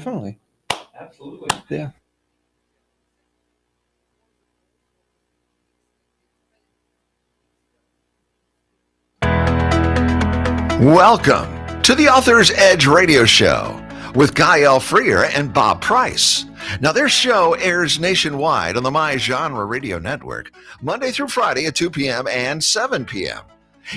Definitely. Absolutely. Yeah. Welcome to the Author's Edge radio show with Guy L. Freer and Bob Price. Now, their show airs nationwide on the My Genre Radio Network, Monday through Friday at 2 p.m. and 7 p.m.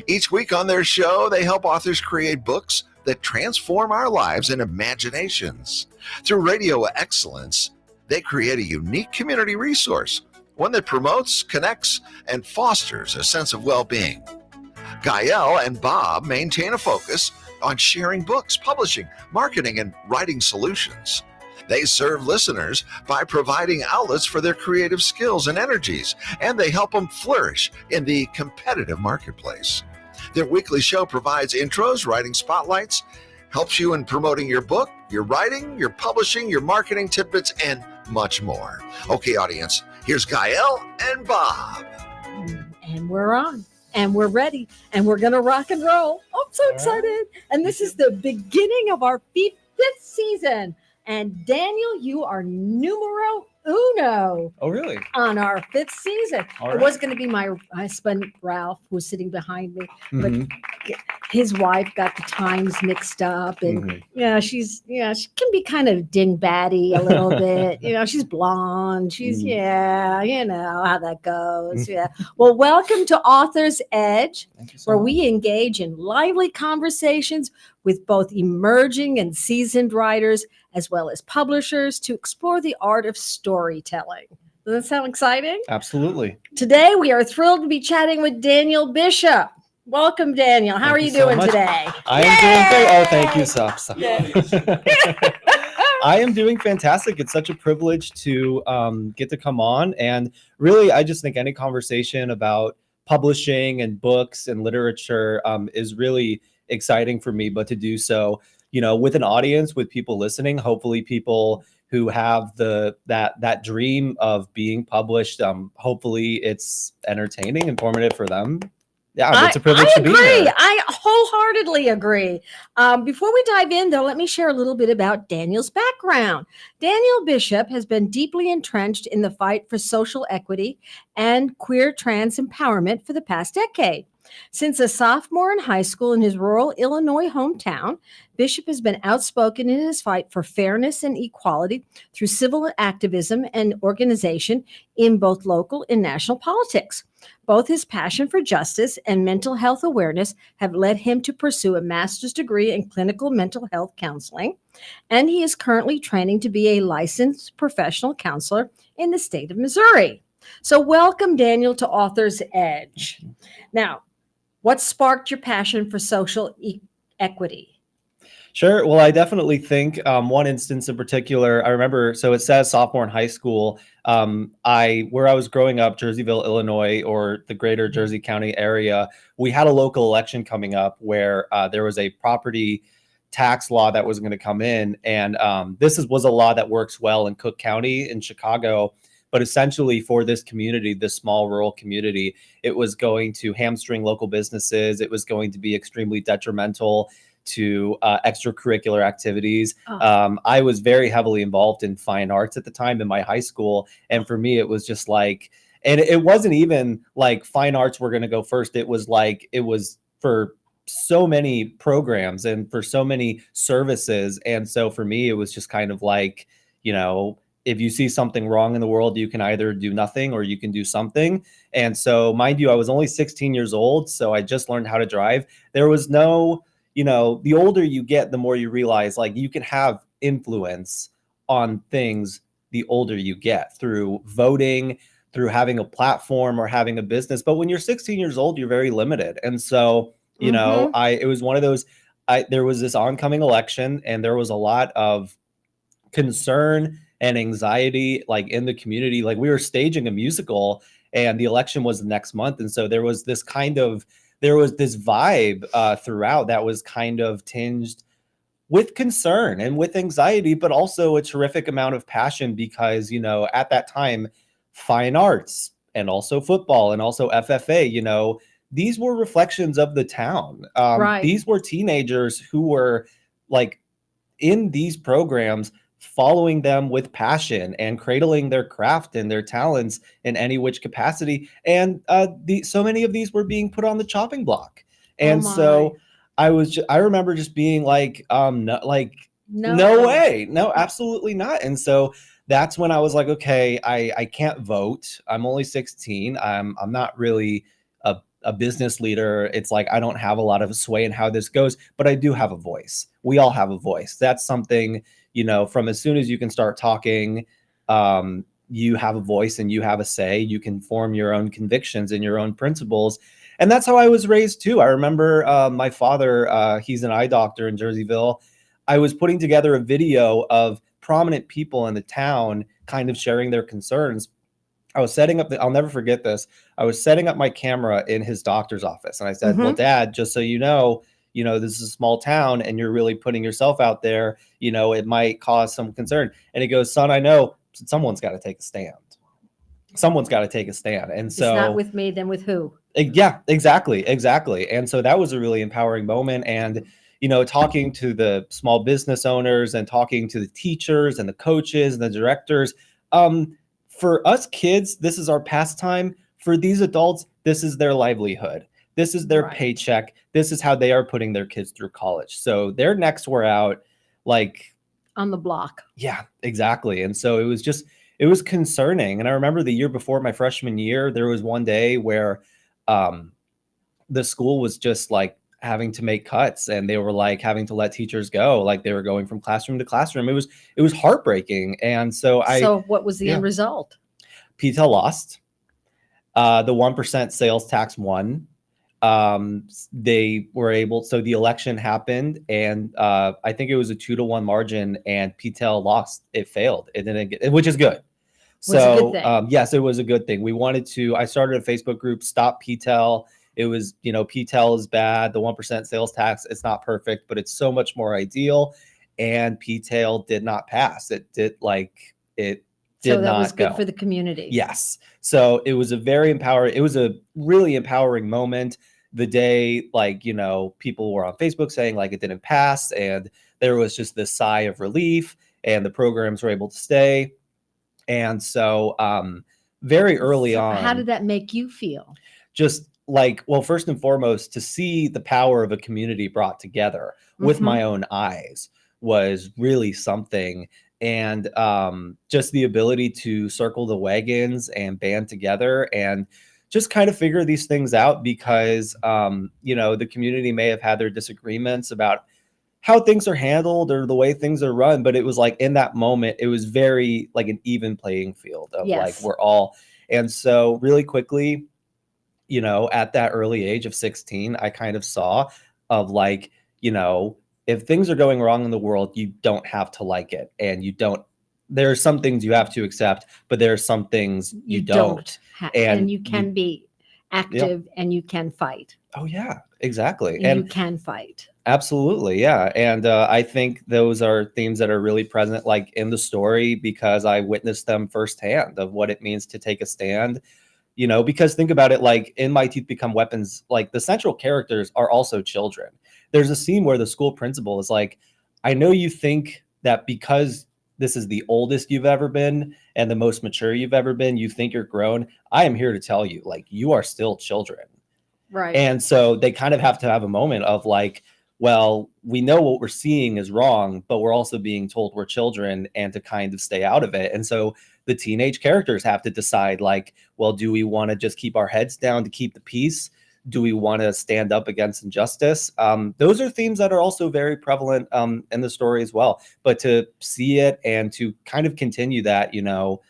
Each week on their show, they help authors create books that transform our lives and imaginations. Through radio excellence, they create a unique community resource, one that promotes, connects, and fosters a sense of well-being. Gael and Bob maintain a focus on sharing books, publishing, marketing, and writing solutions. They serve listeners by providing outlets for their creative skills and energies, and they help them flourish in the competitive marketplace. Their weekly show provides intros, writing spotlights, helps you in promoting your book, your writing, your publishing, your marketing tidbits, and much more. Okay, audience, here's Gael and Bob. And we're on. And we're ready, and we're going to rock and roll. I'm so excited. And this is the beginning of our fifth season. And Daniel, you are numero uno. Oh, really? On our fifth season. All It right. was going to be my husband, Ralph, who was sitting behind me. Mhm. But his wife got the times mixed up. And Mhm. she can be kind of dingbatty a little bit. She's blonde. She's, you know how that goes. Yeah. Well, welcome to Author's Edge, Thank you so where much. we engage in lively conversations with both emerging and seasoned writers, as well as publishers, to explore the art of storytelling. Does that sound exciting? Absolutely. Today, we are thrilled to be chatting with Daniel Bishop. Welcome, Daniel. How Thank are you you so doing much. today? I am doing great. Oh, thank you, Yay! Sop. I am doing fantastic. It's such a privilege to get to come on. And really, I just think any conversation about publishing and books and literature is really exciting for me. But to do so, with an audience, with people listening, hopefully people who have that dream of being published, hopefully it's entertaining, informative for them. Yeah, it's a privilege to be here. I wholeheartedly agree. Before we dive in, though, let me share a little bit about Daniel's background. Daniel Bishop has been deeply entrenched in the fight for social equity and queer trans empowerment for the past decade. Since a sophomore in high school in his rural Illinois hometown, Bishop has been outspoken in his fight for fairness and equality through civil activism and organization in both local and national politics. Both his passion for justice and mental health awareness have led him to pursue a master's degree in clinical mental health counseling, and he is currently training to be a licensed professional counselor in the state of Missouri. So welcome, Daniel, to Author's Edge. Now, what sparked your passion for social equity? Sure. Well, I definitely think one instance in particular, I remember, so it says sophomore in high school. Where I was growing up, Jerseyville, Illinois, or the greater Jersey County area, we had a local election coming up where there was a property tax law that was going to come in. And was a law that works well in Cook County in Chicago. But essentially for this community, this small rural community, it was going to hamstring local businesses. It was going to be extremely detrimental to extracurricular activities. I was very heavily involved in fine arts at the time in my high school. And for me, it was just like, and it wasn't even like fine arts were going to go first. It was for so many programs and for so many services. And so for me, it was just kind of like, if you see something wrong in the world, you can either do nothing or you can do something. And so, mind you, I was only 16 years old, so I just learned how to drive. There was no, the older you get, the more you realize like you can have influence on things the older you get through voting, through having a platform or having a business. But when you're 16 years old, you're very limited. And so, it was one of those, there was this oncoming election and there was a lot of concern and anxiety like in the community. Like we were staging a musical and the election was the next month. And so there was this vibe throughout that was kind of tinged with concern and with anxiety, but also a terrific amount of passion because, at that time, fine arts and also football and also FFA, these were reflections of the town. Right. These were teenagers who were like in these programs following them with passion and cradling their craft and their talents in any which capacity. And so many of these were being put on the chopping block. And so I remember just being like, no, like, no way, no, absolutely not. And so that's when I was like, okay, I can't vote. I'm only 16. I'm not really a business leader. It's like, I don't have a lot of sway in how this goes, but I do have a voice. We all have a voice. That's something, you know, from as soon as you can start talking, you have a voice and you have a say. You can form your own convictions and your own principles. And that's how I was raised too. I remember my father, he's an eye doctor in Jerseyville. I was putting together a video of prominent people in the town kind of sharing their concerns. I was setting up, I'll never forget this. I was setting up my camera in his doctor's office. And I said, well, Dad, just so you know, this is a small town and you're really putting yourself out there. You know, it might cause some concern. And he goes, son, I know someone's got to take a stand. Someone's got to take a stand. And so it's not with me, then with who? Yeah, exactly. And so that was a really empowering moment. And, you know, talking to the small business owners and talking to the teachers and the coaches and the directors, for us kids, this is our pastime. For these adults, this is their livelihood. This is their paycheck. This is how they are putting their kids through college. So their necks were out, like, on the block. Yeah, exactly. And so it was concerning. And I remember the year before my freshman year, there was one day where the school was just like having to make cuts, and they were like having to let teachers go. Like, they were going from classroom to classroom. It was heartbreaking. And so what was the end result? P-TEL lost. The 1% sales tax won. They were able, so the election happened, and I think it was a 2-1 margin, and P-TEL lost. It failed. It didn't get, which is good. So yes, it was a good thing. I started a Facebook group, Stop P-TEL. It was, you know, P-TEL is bad. The 1% sales tax, it's not perfect, but it's so much more ideal. And P-TEL did not pass. It did not So that was good go. for the community. Yes. So it was it was a really empowering moment. The day, like, you know, people were on Facebook saying like it didn't pass, and there was just this sigh of relief, and the programs were able to stay. And so very early on. How did that make you feel? Just like, well, first and foremost, to see the power of a community brought together with my own eyes was really something. And just the ability to circle the wagons and band together and just kind of figure these things out, because, you know, the community may have had their disagreements about how things are handled or the way things are run. But it was like, in that moment, it was very like an even playing field of like, we're all. And so really quickly, you know, at that early age of 16, I kind of saw of like, you know, if things are going wrong in the world, you don't have to like it. And there are some things you have to accept, but there are some things you don't. And you can be active and you can fight. Oh, yeah, exactly. And you can fight. Absolutely. Yeah. And I think those are themes that are really present, like in the story, because I witnessed them firsthand of what it means to take a stand. You know, because think about it, like in My Teeth Become Weapons, like the central characters are also children. There's a scene where the school principal is like, I know you think that because this is the oldest you've ever been and the most mature you've ever been, you think you're grown. I am here to tell you, like, you are still children. Right. And so they kind of have to have a moment of like, well, we know what we're seeing is wrong, but we're also being told we're children, and to kind of stay out of it. And so the teenage characters have to decide like, well, do we want to just keep our heads down to keep the peace? Do we want to stand up against injustice? Those are themes that are also very prevalent in the story as well. But to see it and to kind of continue that, you know,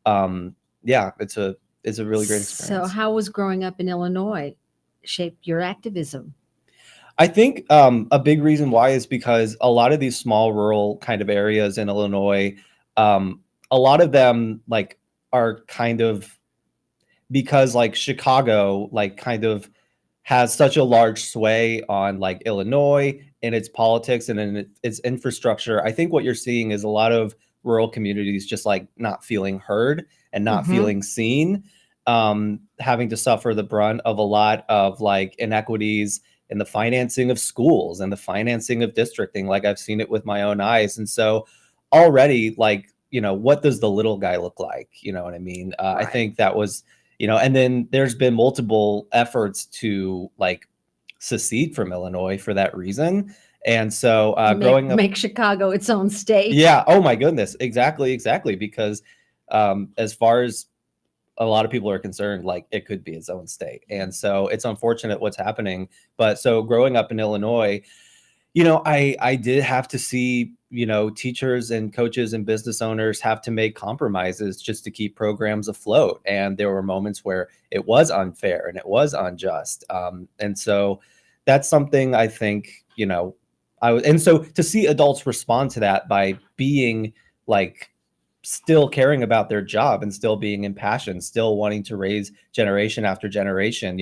it's a really great experience. So how was growing up in Illinois shaped your activism? I think a big reason why is because a lot of these small rural kind of areas in Illinois, a lot of them like are kind of, because like Chicago like kind of has such a large sway on like Illinois and its politics and in its infrastructure. I think what you're seeing is a lot of rural communities just like not feeling heard and not feeling seen, having to suffer the brunt of a lot of like inequities in the financing of schools and the financing of districting. Like I've seen it with my own eyes. And so already like, what does the little guy look like? You know what I mean? I Right. think that was, and then there's been multiple efforts to like secede from Illinois for that reason. And so growing up, Make Chicago its own state. yeah, oh my goodness, exactly, because as far as a lot of people are concerned, like it could be its own state. And so it's unfortunate what's happening. But so growing up in Illinois, I did have to see, teachers and coaches and business owners have to make compromises just to keep programs afloat. And there were moments where it was unfair and it was unjust. And so that's something I think, and so to see adults respond to that by being like still caring about their job and still being impassioned, still wanting to raise generation after generation,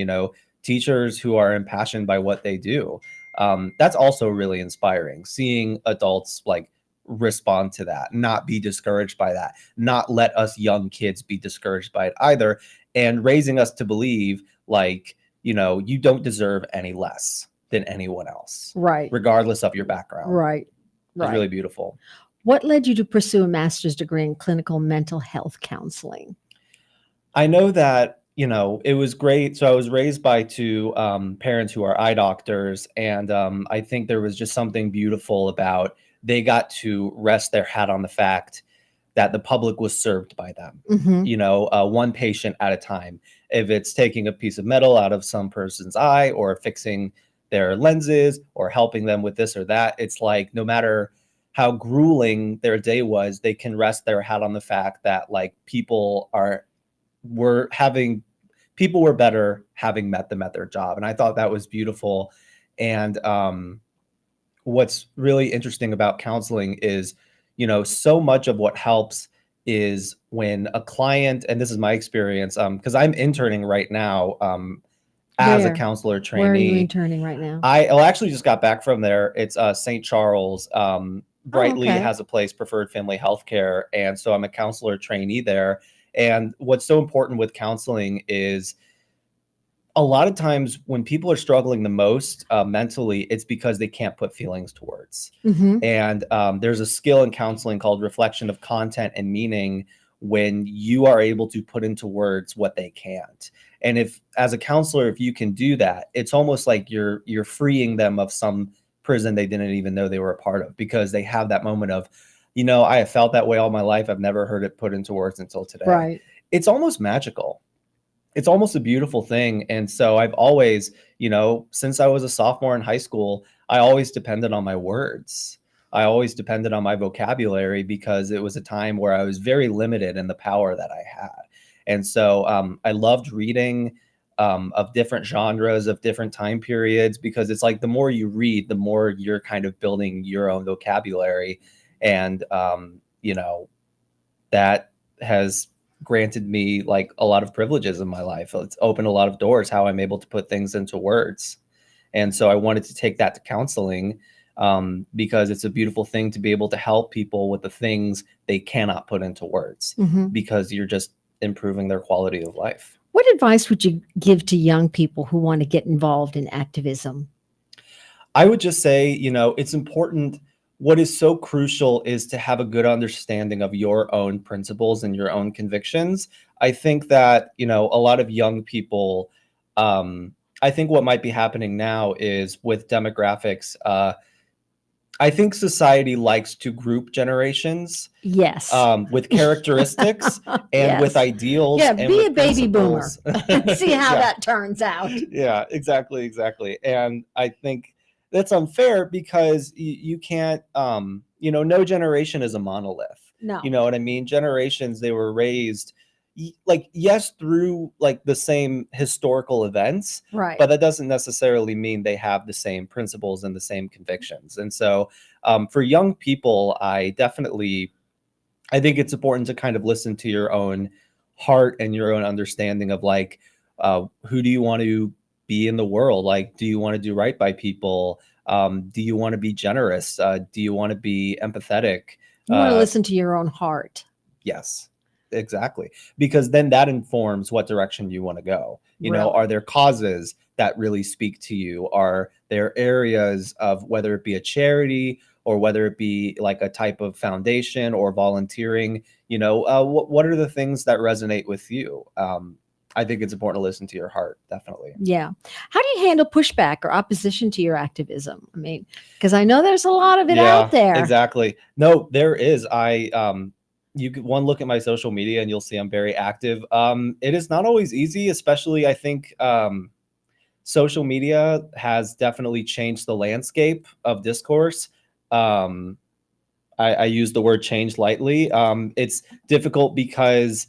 teachers who are impassioned by what they do. That's also really inspiring, seeing adults like respond to that, not be discouraged by that, not let us young kids be discouraged by it either, and raising us to believe like, you don't deserve any less than anyone else, Right. regardless of your background. Right. It's really beautiful. What led you to pursue a master's degree in clinical mental health counseling? I know that, it was great. So I was raised by two parents who are eye doctors. And I think there was just something beautiful about they got to rest their hat on the fact that the public was served by them, one patient at a time. If it's taking a piece of metal out of some person's eye or fixing their lenses or helping them with this or that, it's like no matter how grueling their day was, they can rest their hat on the fact that like people were better having met them at their job. And I thought that was beautiful. And what's really interesting about counseling is, so much of what helps is when a client, and this is my experience, because I'm interning right now as a counselor trainee. Where are you interning right now? I actually just got back from there. It's St. Charles. Brightly has a place, Preferred Family Healthcare. And so I'm a counselor trainee there. And what's so important with counseling is a lot of times when people are struggling the most mentally, it's because they can't put feelings to words. Mm-hmm. And there's a skill in counseling called reflection of content and meaning, when you are able to put into words what they can't. And if, as a counselor, if you can do that, it's almost like you're freeing them of some prison they didn't even know they were a part of, because they have that moment of, I have felt that way all my life. I've never heard it put into words until today. Right. It's almost magical. It's almost a beautiful thing. And so I've always, since I was a sophomore in high school, I always depended on my words. I always depended on my vocabulary, because it was a time where I was very limited in the power that I had. And so I loved reading of different genres, of different time periods, because it's like the more you read, the more you're kind of building your own vocabulary. And, that has granted me like a lot of privileges in my life. It's opened a lot of doors, how I'm able to put things into words. And so I wanted to take that to counseling because it's a beautiful thing to be able to help people with the things they cannot put into words, because you're just improving their quality of life. What advice would you give to young people who want to get involved in activism? I would just say, it's important. What is so crucial is to have a good understanding of your own principles and your own convictions. I think that, a lot of young people, I think what might be happening now is with demographics, I think society likes to group generations. Yes. With characteristics and with ideals. Yeah, and be with a baby boomer and see how Yeah. that turns out. Yeah, exactly. And I think that's unfair, because you can't, no generation is a monolith. No. You know what I mean? Generations, they were raised yes, through like the same historical events, Right. but that doesn't necessarily mean they have the same principles and the same convictions. And so for young people, I think it's important to kind of listen to your own heart and your own understanding of like, who do you want to be in the world? Like, do you want to do right by people? Do you want to be generous? Do you want to be empathetic? You want to listen to your own heart. Yes, exactly. Because then that informs what direction you want to go. Really? Are there causes that really speak to you? Are there areas of, whether it be a charity or whether it be like a type of foundation or volunteering, what are the things that resonate with you? I think it's important to listen to your heart, definitely. Yeah. How do you handle pushback or opposition to your activism? I mean, because I know there's a lot of it out there. Exactly. No, there is. You could one look at my social media and you'll see I'm very active. It is not always easy, especially I think social media has definitely changed the landscape of discourse. I use the word change lightly. It's difficult because,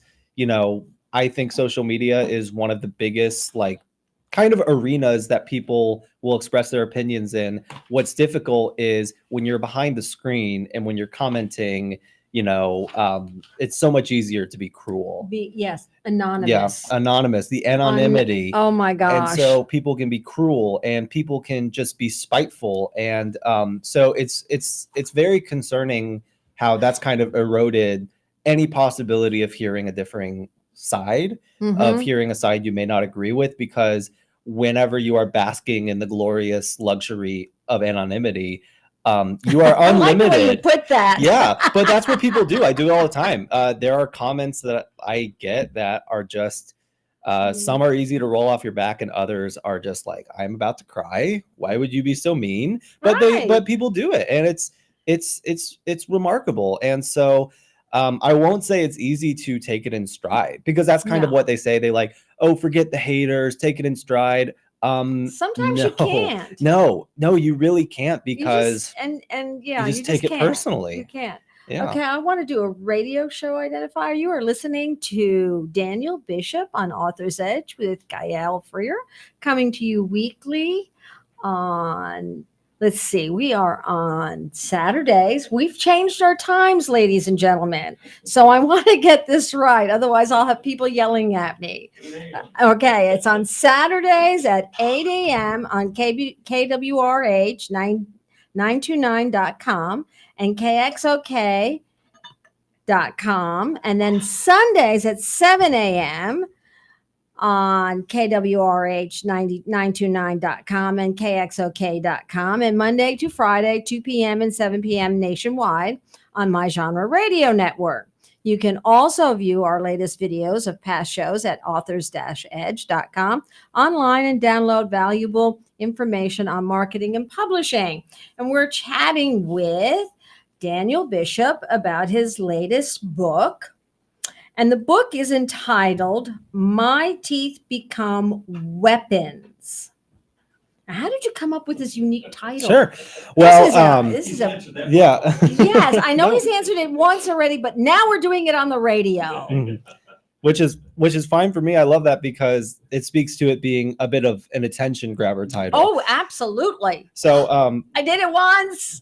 I think social media is one of the biggest, like, kind of arenas that people will express their opinions in. What's difficult is when you're behind the screen and when you're commenting, it's so much easier to be cruel. Yes, anonymous. Yeah, anonymous, the anonymity. Oh my gosh. And so people can be cruel and people can just be spiteful. And so it's very concerning how that's kind of eroded any possibility of hearing a differing side, of hearing a side you may not agree with, because whenever you are basking in the glorious luxury of anonymity, you are unlimited. I like the way you put that. Yeah, but that's what people do. I do it all the time. There are comments that I get that are just some are easy to roll off your back, and others are just like, I'm about to cry. Why would you be so mean? But but people do it, and it's remarkable. And so I won't say it's easy to take it in stride, because that's kind of what they say. They like, oh, forget the haters, take it in stride. Sometimes you can't. No, you really can't, because you just take it personally. You can't. Yeah. Okay, I want to do a radio show identifier. You are listening to Daniel Bishop on Author's Edge with Gael Freer, coming to you weekly on, let's see, we are on Saturdays. We've changed our times, ladies and gentlemen. So I want to get this right. Otherwise, I'll have people yelling at me. Okay, it's on Saturdays at 8 a.m. on KWRH 929.com and KXOK.com. And then Sundays at 7 a.m. on KWRH 929.com and KXOK.com, and Monday to Friday, 2 p.m. and 7 p.m. nationwide on My Genre Radio Network. You can also view our latest videos of past shows at authors-edge.com online and download valuable information on marketing and publishing. And we're chatting with Daniel Bishop about his latest book. And the book is entitled My Teeth Become Weapons. Now, how did you come up with this unique title? Sure. Well, yeah. Yes, I know he's answered it once already, but now we're doing it on the radio. Which is fine for me. I love that, because it speaks to it being a bit of an attention grabber title. Oh, absolutely. So I did it once.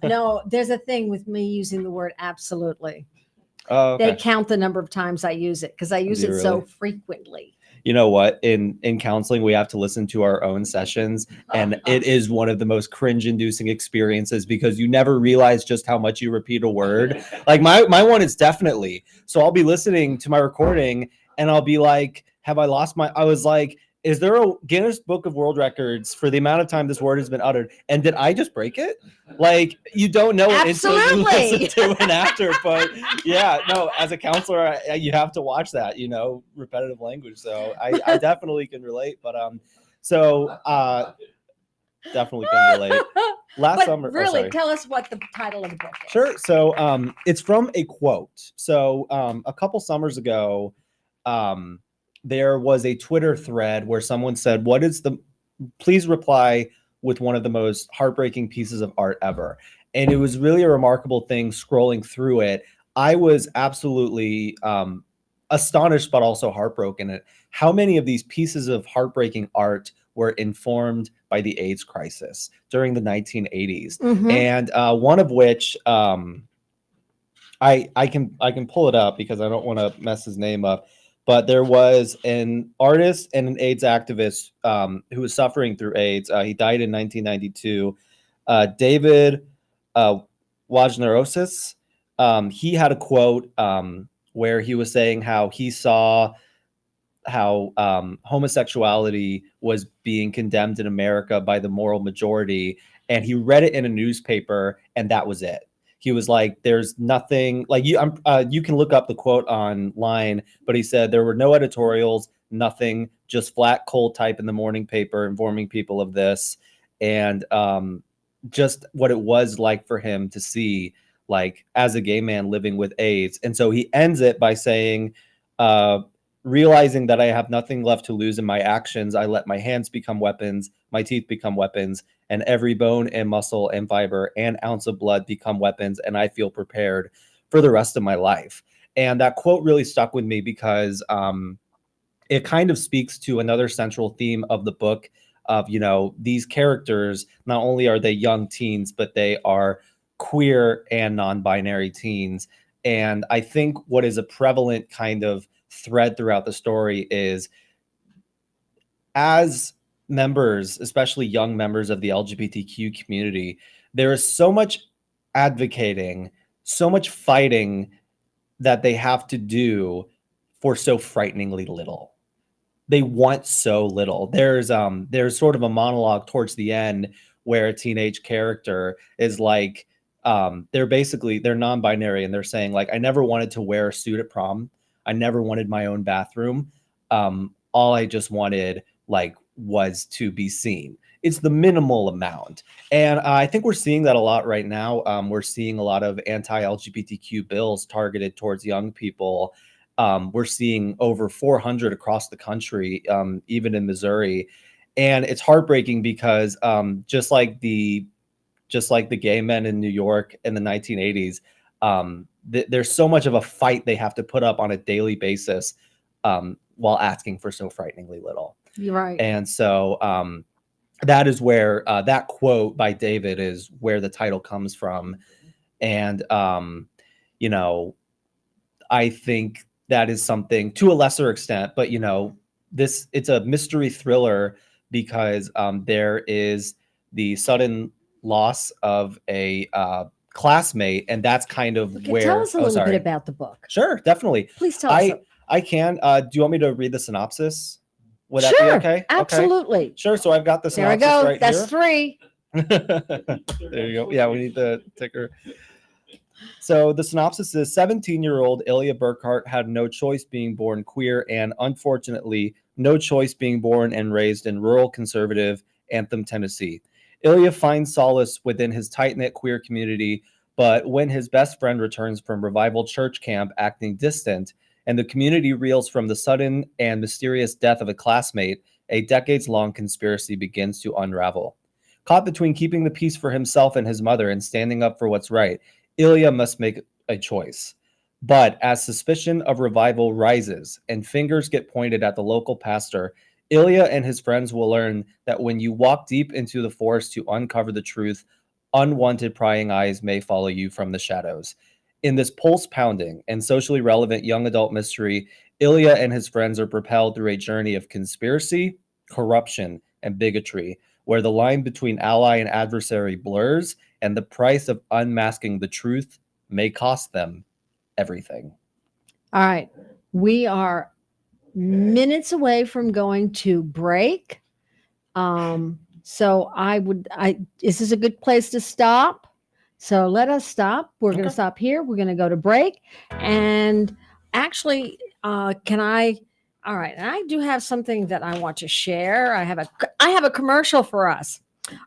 No, there's a thing with me using the word absolutely. Okay. They count the number of times I use it, because I use it so frequently. You know what? In counseling, we have to listen to our own sessions, and it is one of the most cringe-inducing experiences, because you never realize just how much you repeat a word. Like my one is definitely. So I'll be listening to my recording, and I'll be like, "Have I lost my?" I was like, "Is there a Guinness Book of World Records for the amount of time this word has been uttered? And did I just break it?" Like, you don't know it until you listen to an actor. But yeah, no, as a counselor, you have to watch that, repetitive language. So I definitely can relate. But definitely can relate. Last summer, really, tell us what the title of the book is. Sure. So it's from a quote. So a couple summers ago, there was a Twitter thread where someone said, please reply with one of the most heartbreaking pieces of art ever. And it was really a remarkable thing scrolling through it. I was absolutely astonished, but also heartbroken at how many of these pieces of heartbreaking art were informed by the AIDS crisis during the 1980s. And one of which I can pull it up, because I don't want to mess his name up. But there was an artist and an AIDS activist who was suffering through AIDS. He died in 1992. David Wojnarowski. He had a quote where he was saying how he saw how homosexuality was being condemned in America by the moral majority. and he read it in a newspaper, and that was it. He was like, there's nothing like you can look up the quote online, but he said there were no editorials, nothing, just flat cold type in the morning paper informing people of this. And just what it was like for him to see, like, as a gay man living with AIDS. And so he ends it by saying, realizing that I have nothing left to lose in my actions, I let my hands become weapons, my teeth become weapons, and every bone and muscle and fiber and ounce of blood become weapons, and I feel prepared for the rest of my life. And that quote really stuck with me because it kind of speaks to another central theme of the book of, you know, these characters, not only are they young teens, but they are queer and non-binary teens. And I think what is a prevalent kind of thread throughout the story is, as members, especially young members of the LGBTQ community, there is so much advocating, so much fighting that they have to do for so frighteningly little. They want so little. There's sort of a monologue towards the end where a teenage character is like, they're non-binary, and they're saying, like, I never wanted to wear a suit at prom. I never wanted my own bathroom. All I just wanted, like, was to be seen. It's the minimal amount. And I think we're seeing that a lot right now. We're seeing a lot of anti-LGBTQ bills targeted towards young people. We're seeing over 400 across the country, even in Missouri. And it's heartbreaking because just like the gay men in New York in the 1980s, there's so much of a fight they have to put up on a daily basis while asking for so frighteningly little. You're right. And so that is where that quote by David is where the title comes from. And, you know, I think that is something to a lesser extent, but, you know, it's a mystery thriller because there is the sudden loss of a classmate, and that's kind of where. Tell us a little bit about the book. Sure, definitely. Please tell us. I can. Do you want me to read the synopsis? Would that Sure, be okay? absolutely. Okay. Sure. So I've got the There we synopsis go. right That's here. 3. There you go. Yeah, we need the ticker. So the synopsis is 17-year-old Ilya Burkhart had no choice being born queer and, unfortunately, no choice being born and raised in rural conservative Anthem, Tennessee. Ilya finds solace within his tight-knit queer community, but when his best friend returns from Revival Church Camp acting distant, and the community reels from the sudden and mysterious death of a classmate, a decades-long conspiracy begins to unravel. Caught between keeping the peace for himself and his mother and standing up for what's right, Ilya must make a choice. But as suspicion of Revival rises and fingers get pointed at the local pastor, Ilya and his friends will learn that when you walk deep into the forest to uncover the truth, unwanted prying eyes may follow you from the shadows. In this pulse-pounding and socially relevant young adult mystery, Ilya and his friends are propelled through a journey of conspiracy, corruption, and bigotry, where the line between ally and adversary blurs, and the price of unmasking the truth may cost them everything. All right. We are minutes away from going to break. So this is a good place to stop. So let us stop. We're going to stop here. We're going to go to break. And actually, all right. And I do have something that I want to share. I have a commercial for us.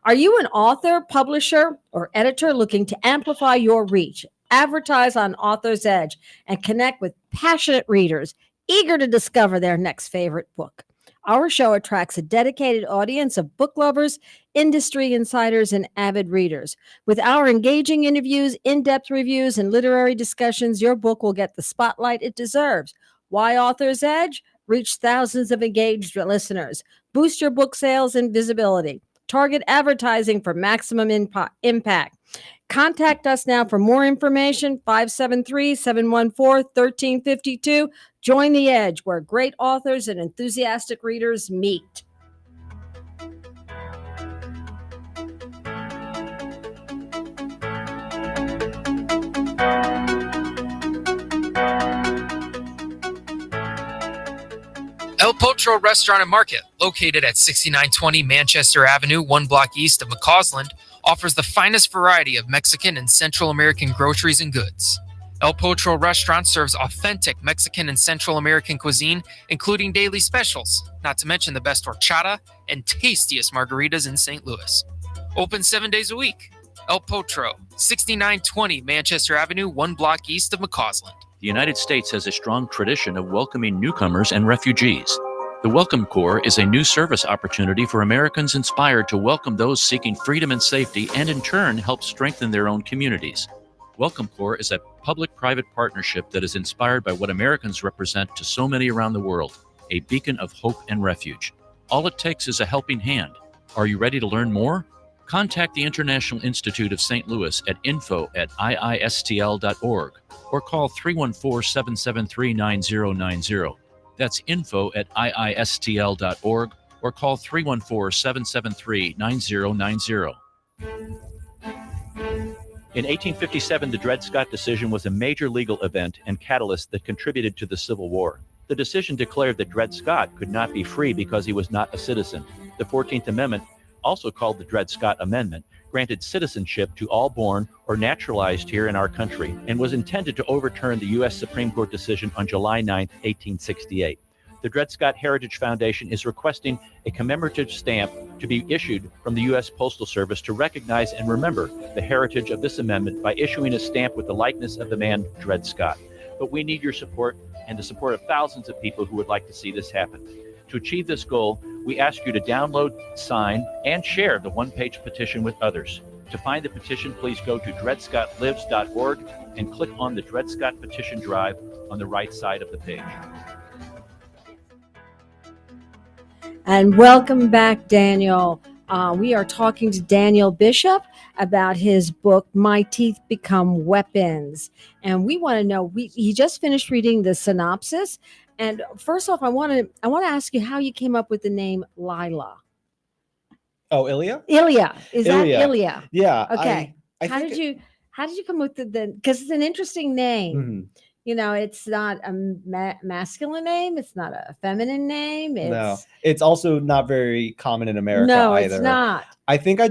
Are you an author, publisher, or editor looking to amplify your reach? Advertise on Author's Edge and connect with passionate readers eager to discover their next favorite book. Our show attracts a dedicated audience of book lovers, industry insiders, and avid readers. With our engaging interviews, in-depth reviews, and literary discussions, your book will get the spotlight it deserves. Why Author's Edge? Reach thousands of engaged listeners. Boost your book sales and visibility. Target advertising for maximum impact. Contact us now for more information, 573-714-1352. Join the Edge, where great authors and enthusiastic readers meet. El Potro Restaurant and Market, located at 6920 Manchester Avenue, 1 block east of McCausland, offers the finest variety of Mexican and Central American groceries and goods. El Potro restaurant serves authentic Mexican and Central American cuisine, including daily specials, not to mention the best horchata and tastiest margaritas in St. Louis. Open 7 days a week. El Potro, 6920 Manchester Avenue, 1 block east of McCausland. The United States has a strong tradition of welcoming newcomers and refugees. The Welcome Corps is a new service opportunity for Americans inspired to welcome those seeking freedom and safety and in turn help strengthen their own communities. Welcome Corps is a public-private partnership that is inspired by what Americans represent to so many around the world, a beacon of hope and refuge. All it takes is a helping hand. Are you ready to learn more? Contact the International Institute of St. Louis at info@iistl.org or call 314-773-9090. That's info@iistl.org or call 314-773-9090. In 1857, the Dred Scott decision was a major legal event and catalyst that contributed to the Civil War. The decision declared that Dred Scott could not be free because he was not a citizen. The 14th Amendment, also called the Dred Scott Amendment, granted citizenship to all born or naturalized here in our country and was intended to overturn the U.S. Supreme Court decision on July 9, 1868. The Dred Scott Heritage Foundation is requesting a commemorative stamp to be issued from the U.S. Postal Service to recognize and remember the heritage of this amendment by issuing a stamp with the likeness of the man Dred Scott. But we need your support and the support of thousands of people who would like to see this happen. To achieve this goal, we ask you to download, sign, and share the one-page petition with others. To find the petition, please go to dredscottlives.org and click on the Dred Scott Petition Drive on the right side of the page. And welcome back, Daniel. We are talking to Daniel Bishop about his book, My Teeth Become Weapons. And we want to know, he just finished reading the synopsis. And first off, I want to ask you how you came up with the name Lila. Oh, Ilya? Ilya. Is that Ilya. Ilya? Yeah. Okay. I How think did you come up with the because it's an interesting name. Mhm. You know, it's not a masculine name. It's not a feminine name. No, it's also not very common in America either. It's not. I think I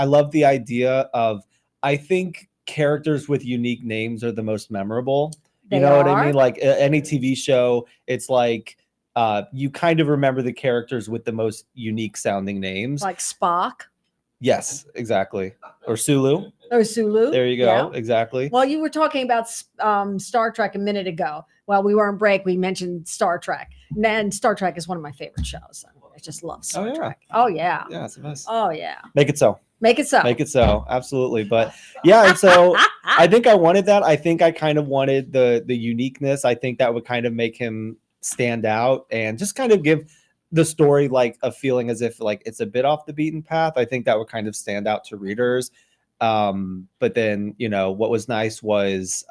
love the idea of, I think characters with unique names are the most memorable. They You know what I are. mean? Like any TV show, it's like you kind of remember the characters with the most unique sounding names. Like Spock Yes, exactly. Or Sulu. or Sulu. There you go. Yeah. Exactly. Well, you were talking about Star Trek a minute ago. While we were on break, we mentioned Star Trek. And Star Trek is one of my favorite shows. I just love Star yeah. Trek. Oh, yeah. Yeah, it's the best. Oh, yeah. Make it so. Make it so. Make it so. Absolutely. But yeah, and so I think I wanted that. I think I kind of wanted the uniqueness. I think that would kind of make him stand out and just kind of give the story like a feeling as if like it's a bit off the beaten path. I think that would kind of stand out to readers. But then, you know, what was nice was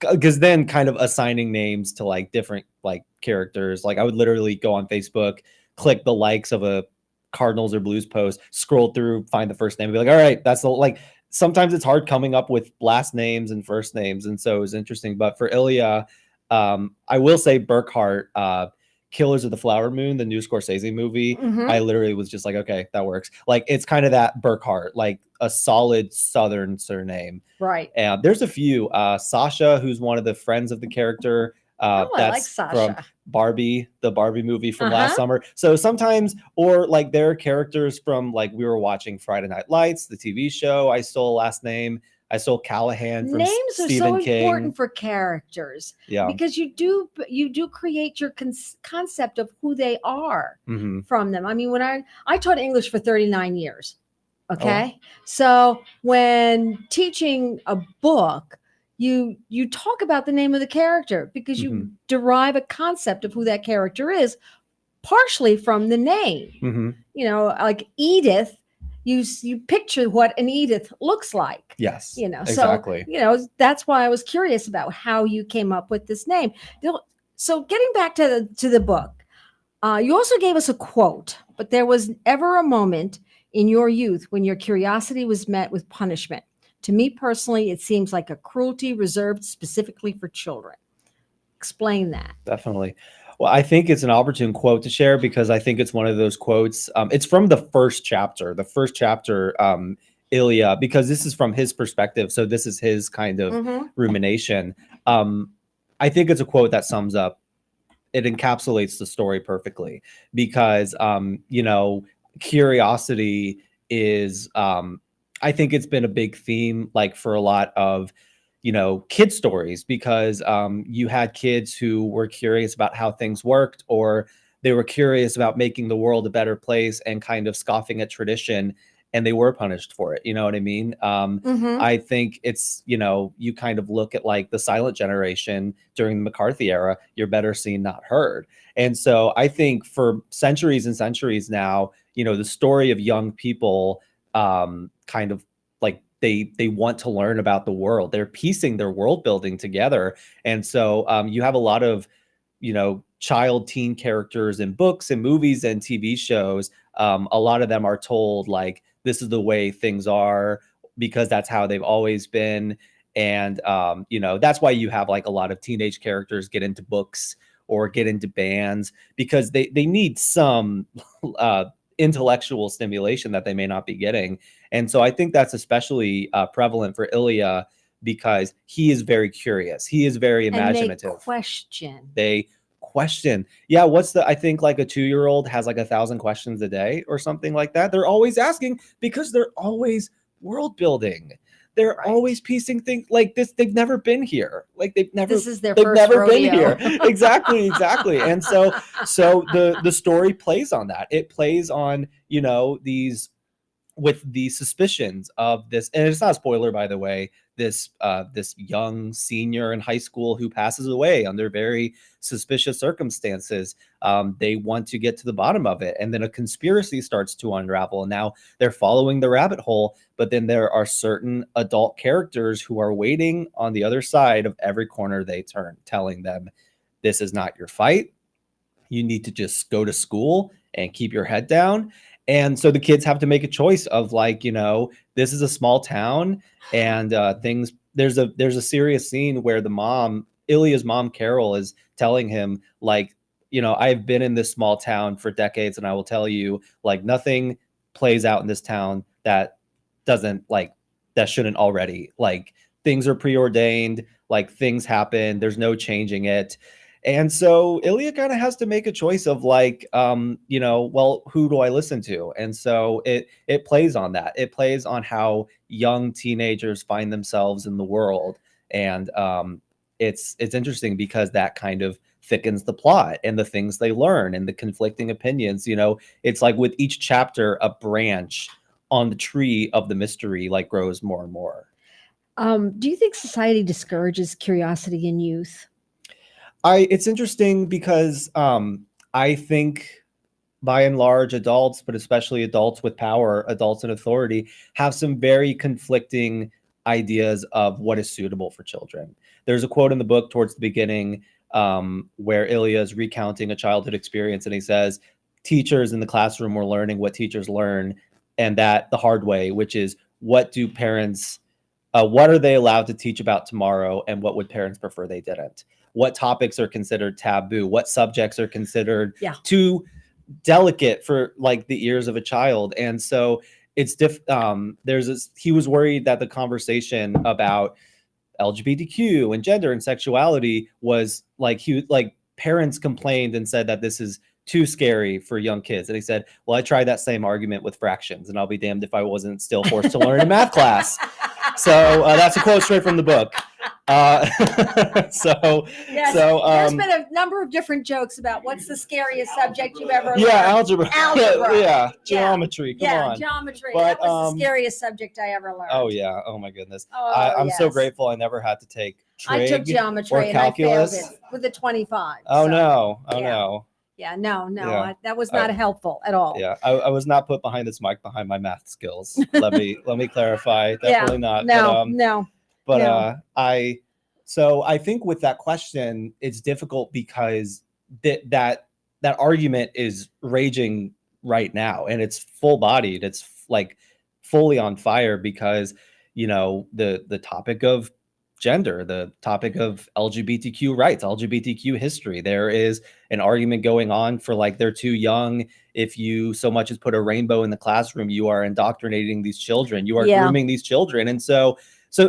because then kind of assigning names to like different like characters. Like I would literally go on Facebook, click the likes of a Cardinals or Blues post, scroll through, find the first name, and be like, all right, that's the like. Sometimes it's hard coming up with last names and first names, and so it was interesting. But for Ilya, I will say Burkhart, Killers of the Flower Moon, the new Scorsese movie. Mhm. I literally was just like, okay, that works. Like it's kind of that Burkhart, like a solid Southern surname. Right. And there's a few. Sasha, who's one of the friends of the character. Oh, I like That's from Sasha. Barbie, the Barbie movie from Uh-huh. last summer. So sometimes, or like there are characters from like we were watching Friday Night Lights, the TV show. I stole a last name. I stole Callahan from Names are Stephen so King. important for characters Yeah. because you do create your concept of who they are Mhm. from them. I mean, when I taught English for 39 years. Oh, Okay. So when teaching a book, you talk about the name of the character because you Mhm. derive a concept of who that character is, partially from the name. Mhm. You know, like Edith, you picture what an Edith looks like. Yes. You know, exactly. so, you know, that's why I was curious about how you came up with this name. So getting back to the book, you also gave us a quote, but there was ever a moment in your youth when your curiosity was met with punishment. To me personally, it seems like a cruelty reserved specifically for children. Explain that. Definitely. Well, I think it's an opportune quote to share because I think it's one of those quotes. It's from the first chapter. Ilya, because this is from his perspective. So this is his kind of Mhm. rumination. I think it's a quote that sums up, it encapsulates the story perfectly because, curiosity is, I think it's been a big theme, like for a lot of, kid stories, because you had kids who were curious about how things worked, or they were curious about making the world a better place and kind of scoffing at tradition, and they were punished for it. You know what I mean? Mhm. I think it's, you kind of look at like the silent generation during the McCarthy era, you're better seen, not heard. And so I think for centuries and centuries now, the story of young people, kind of like they want to learn about the world. They're piecing their world building together. And so you have a lot of, child teen characters in books and movies and TV shows. A lot of them are told like, this is the way things are because that's how they've always been. And, that's why you have like a lot of teenage characters get into books or get into bands because they need some intellectual stimulation that they may not be getting. And so I think that's especially prevalent for Ilya because he is very curious. He is very imaginative. They question. Yeah, I think like a 2-year-old has like 1,000 questions a day or something like that. They're always asking because they're always world building. They're Right. always piecing things like this. They've never been here. Like they've This is their they've first never rodeo. been here. Exactly. And so the story plays on that. It plays on, these, with the suspicions of this, and it's not a spoiler, by the way, this young senior in high school who passes away under very suspicious circumstances. They want to get to the bottom of it, and then a conspiracy starts to unravel, and now they're following the rabbit hole. But then there are certain adult characters who are waiting on the other side of every corner they turn, telling them, this is not your fight. You need to just go to school and keep your head down. And so the kids have to make a choice of like, this is a small town, and there's a serious scene where Ilya's mom, Carol, is telling him like, I've been in this small town for decades, and I will tell you, like, nothing plays out in this town that shouldn't already. Like, things are preordained, like things happen. There's no changing it. And so Ilya kind of has to make a choice of like, well, who do I listen to? And so it plays on that. It plays on how young teenagers find themselves in the world. And it's interesting because that kind of thickens the plot and the things they learn and the conflicting opinions. It's like with each chapter, a branch on the tree of the mystery like grows more and more. Do you think society discourages curiosity in youth? It's interesting because I think by and large adults, but especially adults with power, adults in authority, have some very conflicting ideas of what is suitable for children. There's a quote in the book towards the beginning where Ilya is recounting a childhood experience, and he says, teachers in the classroom were learning what teachers learn, and that the hard way, which is what are they allowed to teach about tomorrow, and what would parents prefer they didn't? What topics are considered taboo? What subjects are considered too delicate for like the ears of a child? And so it's he was worried that the conversation about LGBTQ and gender and sexuality was like, parents complained and said that this is too scary for young kids. And he said, well, I tried that same argument with fractions, and I'll be damned if I wasn't still forced to learn in math class. So that's a quote straight from the book. Yes, there's been a number of different jokes about what's the scariest subject you've ever learned. Algebra. Yeah, geometry. Come on. Geometry. But, that was the scariest subject I ever learned. Oh yeah. Oh my goodness. I'm so grateful I never had to take trig I took geometry or and calculus. I failed it with a 25. Oh so. no. No. Yeah. That was not helpful at all. Yeah, I was not put behind this mic behind my math skills. Let me clarify. Definitely not. No. So I think with that question, it's difficult because that argument is raging right now, and it's full bodied. It's like fully on fire because the topic of gender, the topic of LGBTQ rights, LGBTQ history. There is an argument going on for like they're too young. If you so much as put a rainbow in the classroom, you are indoctrinating these children. You are Yeah. grooming these children. And so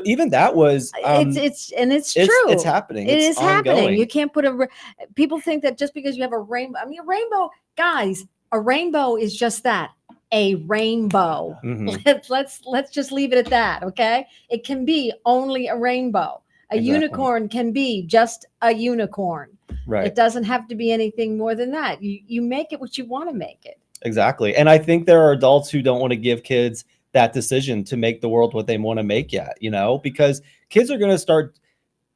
even that was it's true. It's happening. It It's is happening. ongoing. You can't put people think that just because you have a rainbow, I mean, a rainbow, guys, a rainbow is just that, a rainbow. Mhm. Let's just leave it at that. Okay. It can be only a rainbow. A Exactly. unicorn can be just a unicorn. Right. It doesn't have to be anything more than that. You make it what you want to make it. Exactly. And I think there are adults who don't want to give kids that decision to make the world what they want to make yet, because kids are going to start.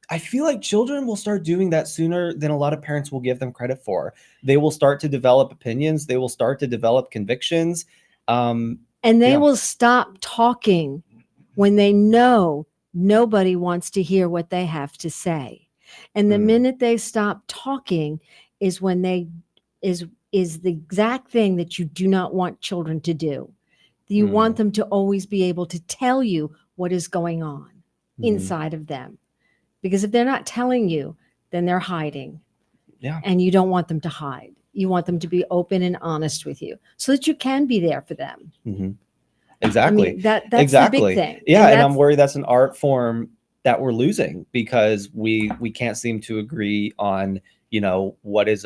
I feel like children will start doing that sooner than a lot of parents will give them credit for. They will start to develop opinions. They will start to develop convictions. And they Yeah. will stop talking when they know nobody wants to hear what they have to say. And the Mm. minute they stop talking is when they is the exact thing that you do not want children to do. You Mm. want them to always be able to tell you what is going on Mhm. inside of them. Because if they're not telling you, then they're hiding. Yeah. And you don't want them to hide. You want them to be open and honest with you so that you can be there for them. Mhm. Exactly. I mean, that's Exactly. the big thing. Yeah, and I'm that's- worried that's an art form that we're losing because we can't seem to agree on, what is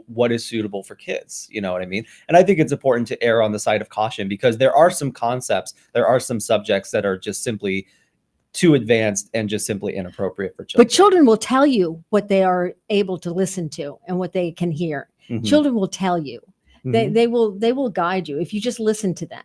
what is suitable for kids, you know what I mean? And I think it's important to err on the side of caution because there are some concepts, there are some subjects that are just simply too advanced and just simply inappropriate for children. But children will tell you what they are able to listen to and what they can hear. Mhm. Children will tell you. Mhm. They will guide you if you just listen to them.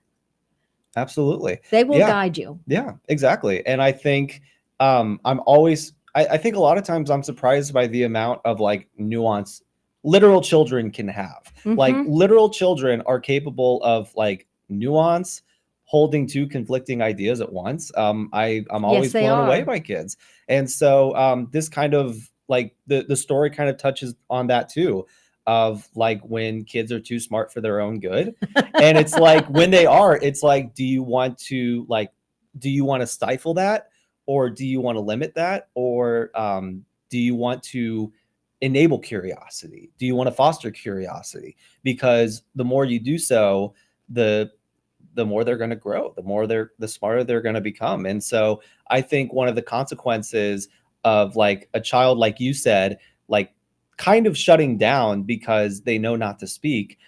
Absolutely. They will Yeah. guide you. Yeah, exactly. And I think I think a lot of times I'm surprised by the amount of like nuance literal children can have. Like Mhm. literal children are capable of like nuance, holding two conflicting ideas at once. I'm always they blown away are. by kids. And so this kind of like the story kind of touches on that too, of like when kids are too smart for their own good. And it's like when they are, it's like, do you want to stifle that? Or do you want to limit that? Or do you want to enable curiosity? Do you want to foster curiosity? Because the more you do so, the more they're going to grow, the smarter they're going to become. And so I think one of the consequences of like a child, like you said, like kind of shutting down because they know not to speak,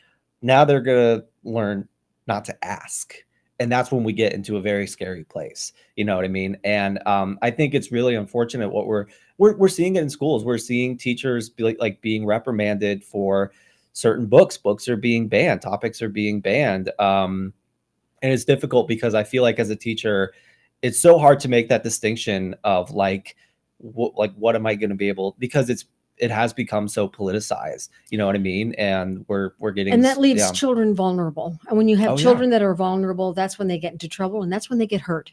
now they're going to learn not to ask. And that's when we get into a very scary place. You know what I mean? And I think it's really unfortunate what we're seeing it in schools. We're seeing teachers being reprimanded for certain books. Books are being banned. Topics are being banned. And it's difficult because I feel like as a teacher, it's so hard to make that distinction of like what am I going to be able, because it has become so politicized, you know what I mean? And we're getting, And that leaves yeah. children vulnerable. And when you have Oh, yeah. children that are vulnerable, that's when they get into trouble and that's when they get hurt.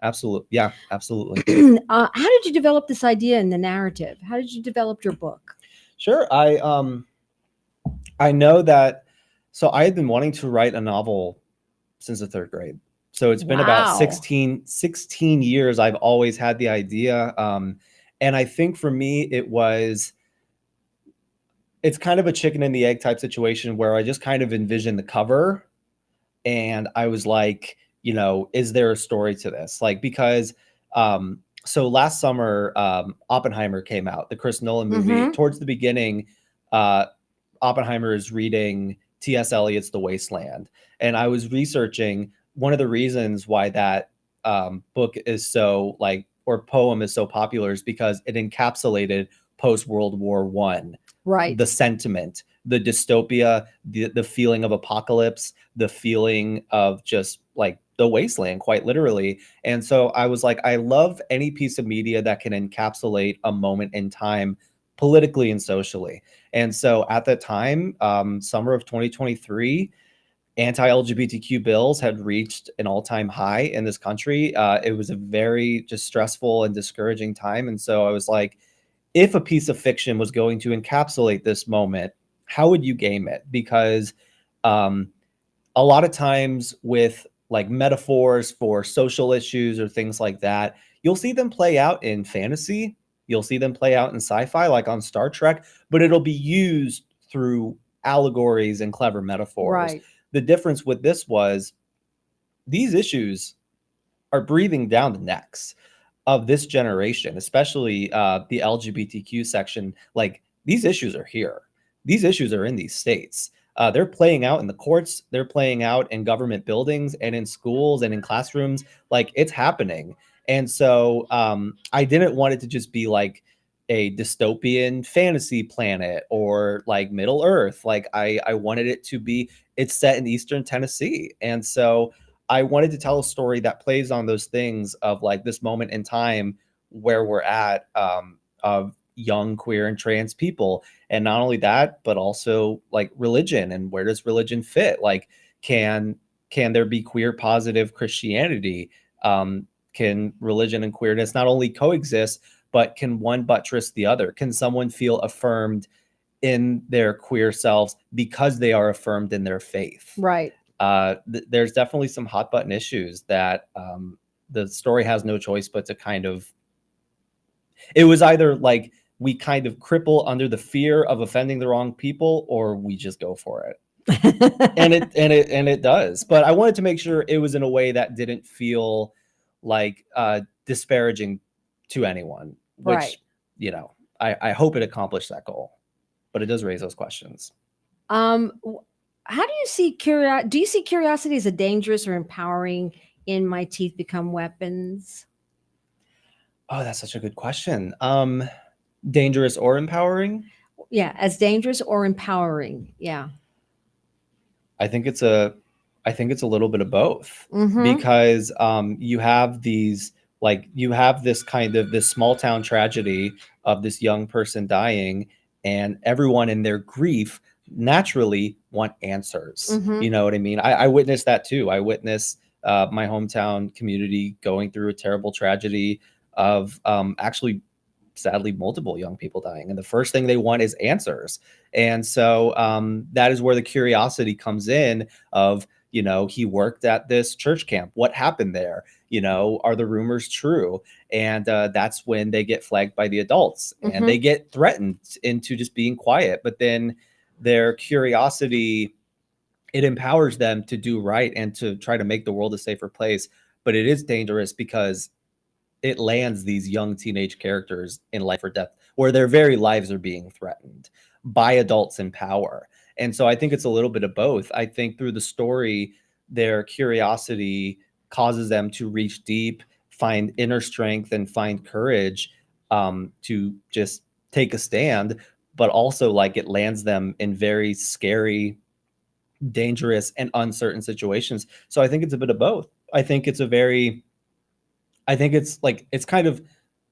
Absolutely. Yeah, absolutely. How did you develop this idea in the narrative? How did you develop your book? Sure. I know that, so I had been wanting to write a novel since the third grade. So it's been about Wow. 16 years. I've always had the idea. And I think for me, it's kind of a chicken and the egg type situation where I just kind of envisioned the cover and I was like, is there a story to this? Like, because, so last summer, Oppenheimer came out, the Chris Nolan movie. Mhm. Towards the beginning, Oppenheimer is reading T.S. Eliot's The Wasteland. And I was researching one of the reasons why that book is so or poem is so popular is because it encapsulated post-World War I. Right. The sentiment, the dystopia, the feeling of apocalypse, the feeling of just like the wasteland, quite literally. And so I was like, I love any piece of media that can encapsulate a moment in time politically and socially. And so at that time, summer of 2023, anti-LGBTQ bills had reached an all-time high in this country. It was a very just stressful and discouraging time. And so I was like, if a piece of fiction was going to encapsulate this moment, how would you game it? Because a lot of times with like metaphors for social issues or things like that, You'll see them play out in fantasy. You'll see them play out in sci-fi, like on Star Trek, but it'll be used through allegories and clever metaphors. Right. The difference with this was these issues are breathing down the necks of this generation, especially the LGBTQ section. Like, these issues are here. These issues are in these states. They're playing out in the courts. They're playing out in government buildings and in schools and in classrooms. Like, it's happening. And so I didn't want it to just be like a dystopian fantasy planet or like Middle Earth. Like, I wanted it to be, it's set in Eastern Tennessee. And so I wanted to tell a story that plays on those things of like this moment in time where we're at, of young queer and trans people. And not only that, but also like religion, and where does religion fit? Like, can there be queer positive Christianity? Can religion and queerness not only coexist, but can one buttress the other? Can someone feel affirmed in their queer selves because they are affirmed in their faith? Right. There's definitely some hot button issues that the story has no choice but to kind of, it was either like we kind of cripple under the fear of offending the wrong people, or we just go for it. and it does. But I wanted to make sure it was in a way that didn't feel like disparaging to anyone, which, Right. you know, I hope it accomplished that goal, but it does raise those questions. How do you see do you see curiosity as a dangerous or empowering in My Teeth Become Weapons? Oh, that's such a good question. Dangerous or empowering? Yeah, as dangerous or empowering. Yeah. I think it's a little bit of both, Mhm. because you have these, like, you have this kind of this small town tragedy of this young person dying, and everyone in their grief naturally want answers. Mhm. You know what I mean? I witnessed that too. I witnessed my hometown community going through a terrible tragedy of actually, sadly, multiple young people dying, and the first thing they want is answers. And so that is where the curiosity comes in of, you know, he worked at this church camp, what happened there, you know, are the rumors true? And that's when they get flagged by the adults, and they get threatened into just being quiet. But then their curiosity, it empowers them to do right and to try to make the world a safer place. But it is dangerous because it lands these young teenage characters in life or death, where their very lives are being threatened by adults in power. And so I think it's a little bit of both. I think through the story, their curiosity causes them to reach deep, find inner strength, and find courage to just take a stand. But also, like, it lands them in very scary, dangerous, and uncertain situations. So I think it's a bit of both. I think it's like, it's kind of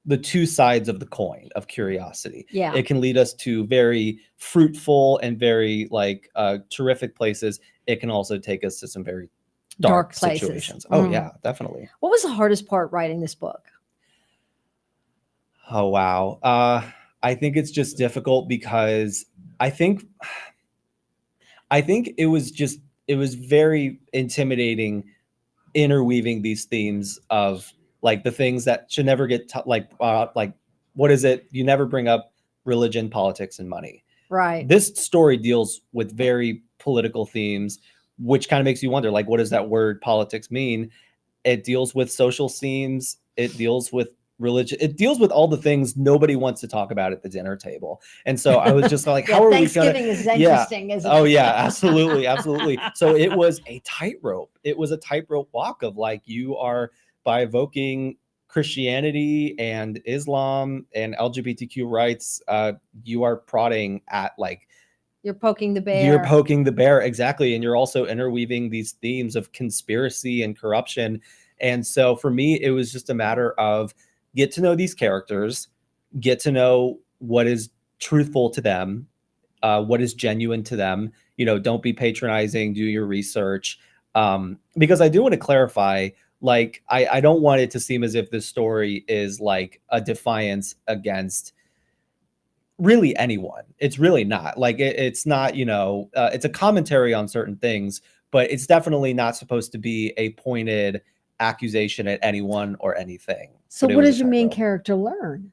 the two sides of the coin of curiosity. Yeah. It can lead us to very fruitful and very like terrific places. It can also take us to some very dark Places. situations. Oh yeah, definitely. What was the hardest part writing this book? Oh wow. I think it's just difficult because I think it was very intimidating interweaving these themes of like the things that should never get like what is it? You never bring up religion, politics, and money. Right. This story deals with very political themes, which kind of makes you wonder, like, what does that word politics mean? It deals with social themes. It deals with religion. It deals with all the things nobody wants to talk about at the dinner table. And so I was just like, Yeah, how are we Thanksgiving gonna? is interesting, isn't it? Oh yeah, absolutely, absolutely. So it was a tightrope. It was a tightrope walk of like, you are, by evoking Christianity and Islam and LGBTQ rights, you are prodding at like, You're poking the bear. you're poking the bear, exactly. And you're also interweaving these themes of conspiracy and corruption. And so for me, it was just a matter of get to know these characters, get to know what is truthful to them, what is genuine to them. You know, don't be patronizing, do your research. Because I do want to clarify, like, I don't want it to seem as if this story is like a defiance against really anyone. It's really not. Like, it's not, you know, it's a commentary on certain things, but it's definitely not supposed to be a pointed accusation at anyone or anything. So but it what was a does your main typo. character learn?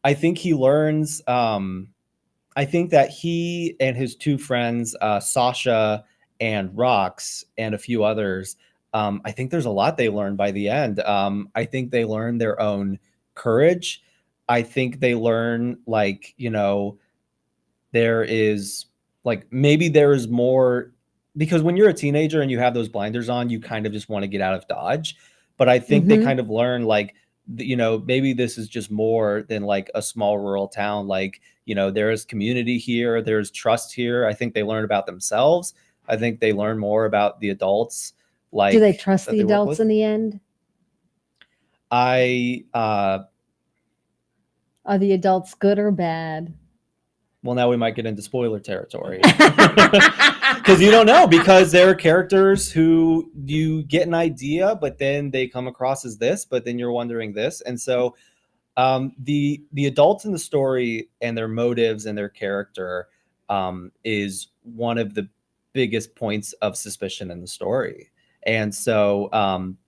I think he learns. I think that he and his two friends, Sasha and Rox, and a few others. I think there's a lot they learn by the end. I think they learn their own courage. I think they learn, like, there is, like, maybe there is more, because when you're a teenager and you have those blinders on, you kind of just want to get out of Dodge. But I think they Mhm. kind of learn, like, maybe this is just more than like a small rural town. Like, there is community here, there's trust here. I think they learn about themselves. I think they learn more about the adults, Do they like, trust that the they work adults with. in the end? I Are the adults good or bad? Well, now we might get into spoiler territory. Because you don't know, because there are characters who you get an idea, but then they come across as this, but then you're wondering this. And so the adults in the story and their motives and their character is one of the biggest points of suspicion in the story. And so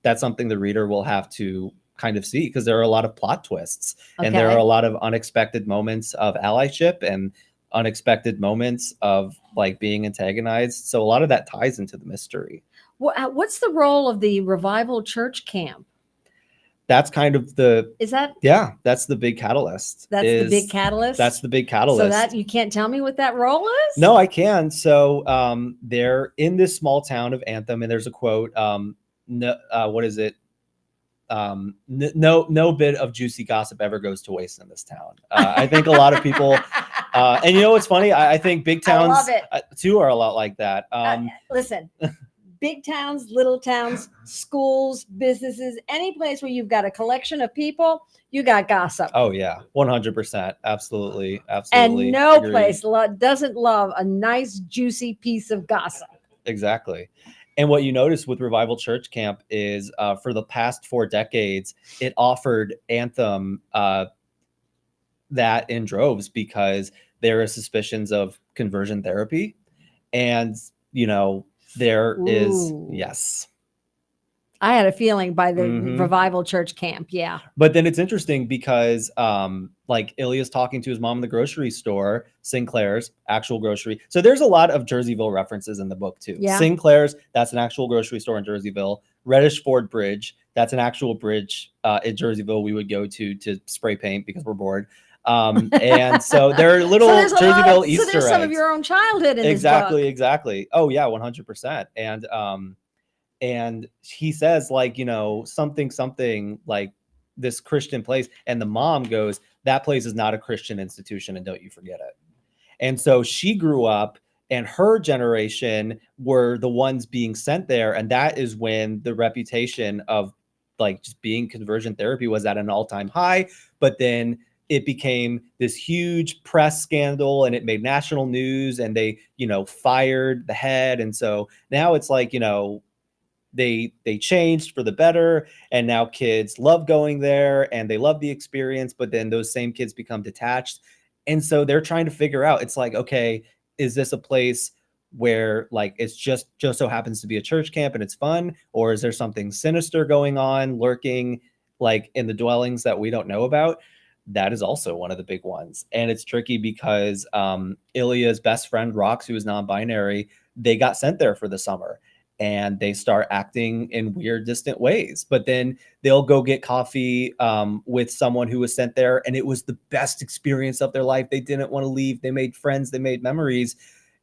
that's something the reader will have to kind of see, because there are a lot of plot twists and there are Okay. a lot of unexpected moments of allyship and unexpected moments of, like, being antagonized. So a lot of that ties into the mystery. What's the role of the Revival Church Camp? That's kind of Is that that's the big catalyst. that's the big is- catalyst? That's the big catalyst. So that you can't tell me what that role is? No, I can. So they're in this small town of Anthem, and there's a quote. No, what is it? No bit of juicy gossip ever goes to waste in this town. I think a lot of people, and what's funny? I think big I towns love it. too are a lot like that. Listen, big towns, little towns, schools, businesses, any place where you've got a collection of people, you got gossip. Oh yeah, 100%, absolutely. And no Agreed. place doesn't love a nice, juicy piece of gossip. Exactly. And what you notice with Revival Church Camp is for the past 4 decades, it offered Anthem that in droves, because there are suspicions of conversion therapy. And, there is, Ooh. yes. I had a feeling by the Mhm. Revival Church Camp. Yeah. But then it's interesting because, like, Ilya's talking to his mom in the grocery store, Sinclair's actual grocery. So there's a lot of Jerseyville references in the book too. Yeah. Sinclair's, that's an actual grocery store in Jerseyville. Reddish Ford Bridge, that's an actual bridge in Jerseyville we would go to spray paint because we're bored. And so there are little there's a lot Jerseyville of- Easter so there's some of eggs. your own childhood in Exactly, this book. exactly. Oh yeah, 100%. And he says, like, something like this Christian place, and the mom goes, that place is not a Christian institution, and don't you forget it. And so she grew up, and her generation were the ones being sent there, and that is when the reputation of, like, just being conversion therapy was at an all-time high. But then it became this huge press scandal, and it made national news, and they fired the head. And so now it's like, they changed for the better, and now kids love going there and they love the experience, but then those same kids become detached. And so they're trying to figure out, it's like, okay, is this a place where, like, it's just so happens to be a church camp and it's fun, or is there something sinister going on, lurking, like, in the dwellings that we don't know about? That is also one of the big ones. And it's tricky because Ilya's best friend Rox, who is non-binary, they got sent there for the summer, and they start acting in weird, distant ways. But then they'll go get coffee with someone who was sent there, and it was the best experience of their life. They didn't want to leave. They made friends. They made memories.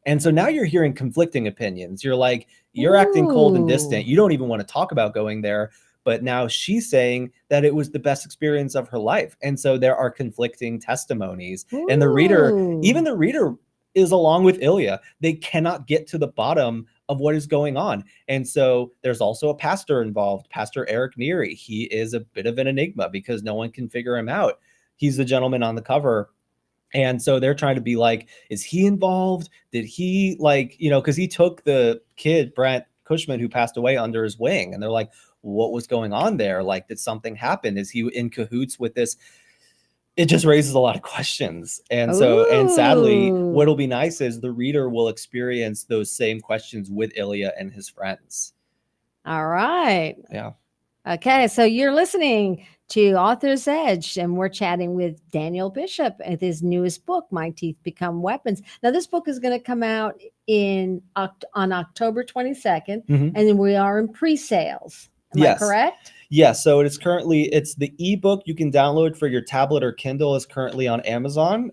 And so now you're hearing conflicting opinions. You're like, you're acting cold and distant. Ooh. You don't even want to talk about going there. But now she's saying that it was the best experience of her life. And so there are conflicting testimonies. And the reader, Ooh. even the reader, is along with Ilya. They cannot get to the bottom of what is going on. And so there's also a pastor involved, Pastor Eric Neary. He is a bit of an enigma because no one can figure him out. He's the gentleman on the cover. And so they're trying to be like, is he involved? Did he, like, because he took the kid, Brent Cushman, who passed away, under his wing. And they're like, what was going on there? Like, did something happen? Is he in cahoots with this? It just raises a lot of questions. And so, and sadly, Ooh. what'll be nice is the reader will experience those same questions with Ilya and his friends. All right. Yeah. Okay, so you're listening to Author's Edge, and we're chatting with Daniel Bishop and his newest book, My Teeth Become Weapons. Now, this book is going to come out on October 22nd, Mhm. and then we are in pre-sales. Am Yes. I correct? Yeah, so it's the ebook you can download for your tablet or Kindle is currently on Amazon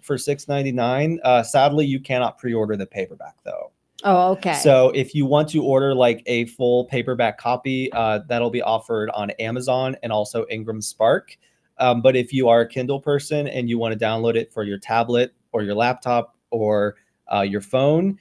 for $6.99. Sadly, you cannot pre-order the paperback though. Oh, okay. So if you want to order like a full paperback copy, that'll be offered on Amazon and also Ingram Spark. But if you are a Kindle person and you want to download it for your tablet or your laptop or your phone,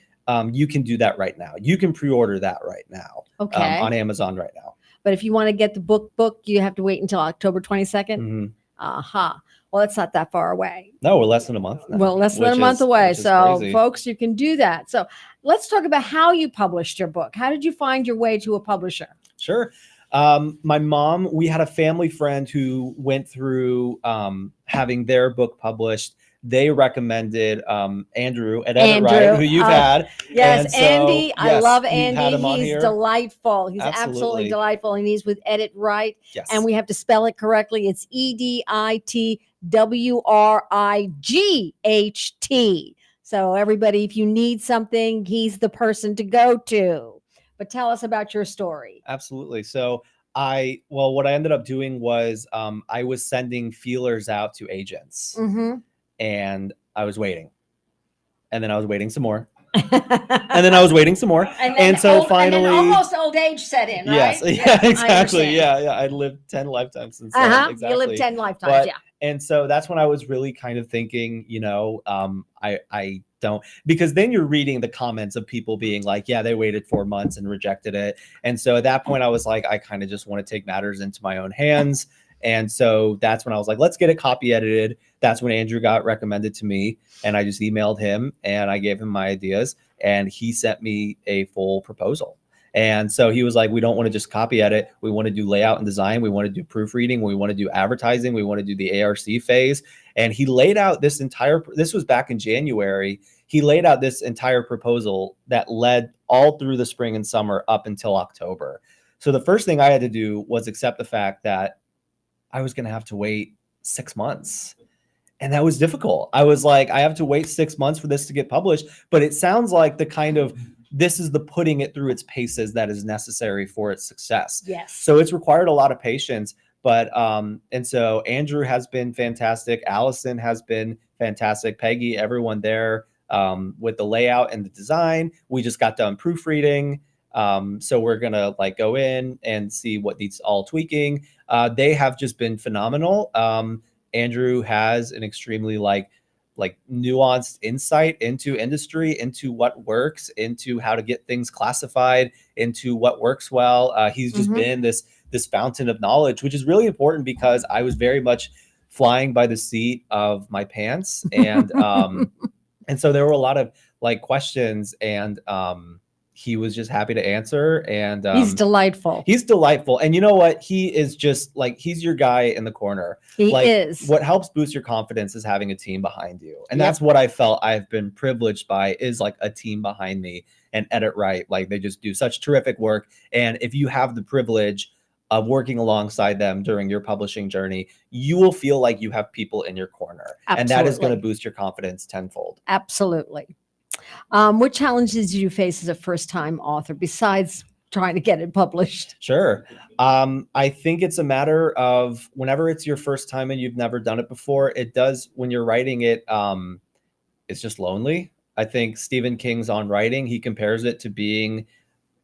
you can do that right now. You can pre-order that right now Okay. on Amazon right now. But if you want to get the book, you have to wait until October 22nd. Mhm. Aha. Well, it's not that far away. No, we're less than a month now. Well, less than a which month is- away. which is So, crazy. folks, you can do that. So, let's talk about how you published your book. How did you find your way to a publisher? Sure. My mom, we had a family friend who went through having their book published. They recommended Andrew at Edit Right, Andrew, who you've had. Yes, And so, Andy. I yes, love you've had Andy. him on He's here. delightful. He's absolutely Absolutely. delightful. And he's with Edit Right. Yes. And we have to spell it correctly. It's EDITWRIGHT. So, everybody, if you need something, he's the person to go to. But tell us about your story. Absolutely. So what I ended up doing was I was sending feelers out to agents Mm-hmm. and I was waiting. And then I was waiting some more. And then I was waiting some more. And so finally, almost old age set in, right? yes, yeah, I exactly. understand. Yeah. I lived 10 lifetimes since then. Uh-huh. Exactly. You lived 10 lifetimes, But- yeah. And so that's when I was really kind of thinking, I don't, because then you're reading the comments of people being like, yeah, they waited 4 months and rejected it. And so at that point I was like, I kind of just want to take matters into my own hands. And so that's when I was like, let's get it copy edited. That's when Andrew got recommended to me. And I just emailed him and I gave him my ideas and he sent me a full proposal. And so he was like, we don't want to just copy edit. We want to do layout and design. We want to do proofreading. We want to do advertising. We want to do the ARC phase. And he laid out this was back in January. He laid out this entire proposal that led all through the spring and summer up until October. So the first thing I had to do was accept the fact that I was going to have to wait 6 months. And that was difficult. I was like, I have to wait 6 months for this to get published. But it sounds like this is the putting it through its paces that is necessary for its success. Yes. So it's required a lot of patience. But and so Andrew has been fantastic. Allison has been fantastic. Peggy, everyone there with the layout and the design. We just got done proofreading. So we're gonna go in and see what needs all tweaking. They have just been phenomenal. Andrew has an extremely nuanced insight into industry, into what works, into how to get things classified, into what works well. He's just been this fountain of knowledge, which is really important because I was very much flying by the seat of my pants. And and so there were a lot of questions and he was just happy to answer. And he's delightful. He's delightful. And you know what? He is just he's your guy in the corner. He is. What helps boost your confidence is having a team behind you. And that's what I felt I've been privileged by is a team behind me and Edit Right. They just do such terrific work. And if you have the privilege of working alongside them during your publishing journey, you will feel like you have people in your corner. Absolutely. And that is going to boost your confidence tenfold. Absolutely. What challenges did you face as a first-time author besides trying to get it published? Sure. I think it's a matter of whenever it's your first time and you've never done it before, it does, when you're writing it, it's just lonely. I think Stephen King's On Writing, he compares it to being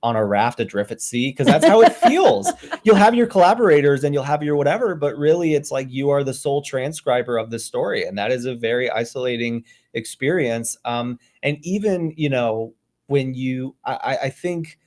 on a raft adrift at sea, because that's how it feels. You'll have your collaborators and you'll have your whatever, but really it's you are the sole transcriber of the story. And that is a very isolating experience. And even, when I think